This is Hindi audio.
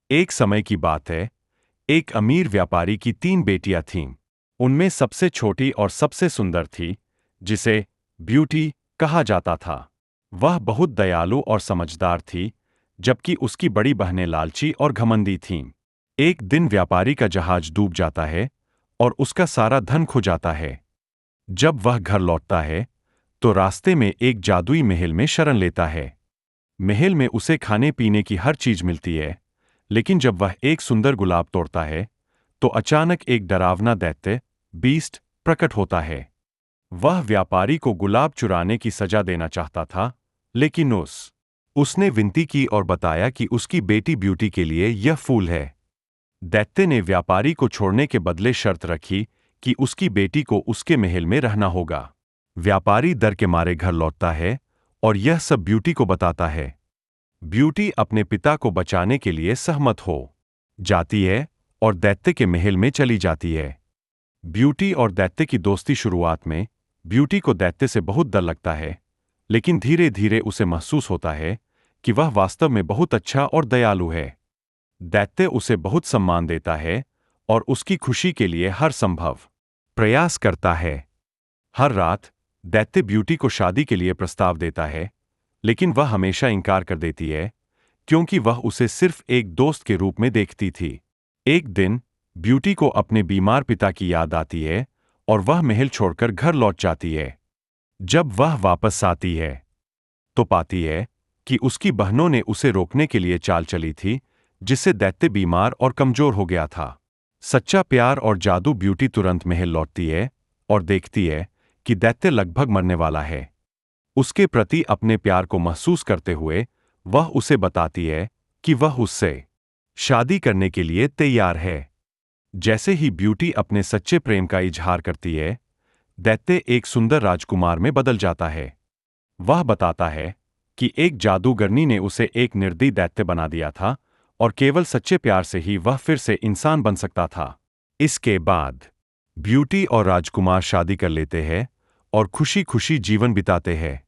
एक समय की बात है, एक अमीर व्यापारी की 3 बेटियां थीं। उनमें सबसे छोटी और सबसे सुंदर थी, जिसे ब्यूटी कहा जाता था। वह बहुत दयालु और समझदार थी, जबकि उसकी बड़ी बहनें लालची और घमंडी थीं। एक दिन व्यापारी का जहाज डूब जाता है और उसका सारा धन खो जाता है। जब वह घर लौटता है, तो रास्ते में एक जादुई महल में शरण लेता है। महल में उसे खाने पीने की हर चीज मिलती है, लेकिन जब वह एक सुंदर गुलाब तोड़ता है, तो अचानक एक डरावना दैत्य बीस्ट प्रकट होता है। वह व्यापारी को गुलाब चुराने की सजा देना चाहता था, लेकिन उसने विनती की और बताया कि उसकी बेटी ब्यूटी के लिए यह फूल है। दैत्य ने व्यापारी को छोड़ने के बदले शर्त रखी कि उसकी बेटी को उसके महल में रहना होगा। व्यापारी डर के मारे घर लौटता है और यह सब ब्यूटी को बताता है। ब्यूटी अपने पिता को बचाने के लिए सहमत हो जाती है और दैत्य के महल में चली जाती है। ब्यूटी और दैत्य की दोस्ती शुरुआत में ब्यूटी को दैत्य से बहुत डर लगता है, लेकिन धीरे धीरे उसे महसूस होता है कि वह वास्तव में बहुत अच्छा और दयालु है। दैत्य उसे बहुत सम्मान देता है और उसकी खुशी के लिए हर संभव प्रयास करता है। हर रात दैत्य ब्यूटी को शादी के लिए प्रस्ताव देता है, लेकिन वह हमेशा इनकार कर देती है, क्योंकि वह उसे सिर्फ एक दोस्त के रूप में देखती थी। एक दिन ब्यूटी को अपने बीमार पिता की याद आती है और वह महल छोड़कर घर लौट जाती है। जब वह वापस आती है, तो पाती है कि उसकी बहनों ने उसे रोकने के लिए चाल चली थी, जिससे दैत्य बीमार और कमजोर हो गया था। सच्चा प्यार और जादू ब्यूटी तुरंत महल लौटती है और देखती है कि दैत्य लगभग मरने वाला है। उसके प्रति अपने प्यार को महसूस करते हुए वह उसे बताती है कि वह उससे शादी करने के लिए तैयार है। जैसे ही ब्यूटी अपने सच्चे प्रेम का इजहार करती है, दैत्य एक सुंदर राजकुमार में बदल जाता है। वह बताता है कि एक जादूगरनी ने उसे एक निर्दयी दैत्य बना दिया था और केवल सच्चे प्यार से ही वह फिर से इंसान बन सकता था। इसके बाद ब्यूटी और राजकुमार शादी कर लेते हैं और खुशी खुशी जीवन बिताते हैं।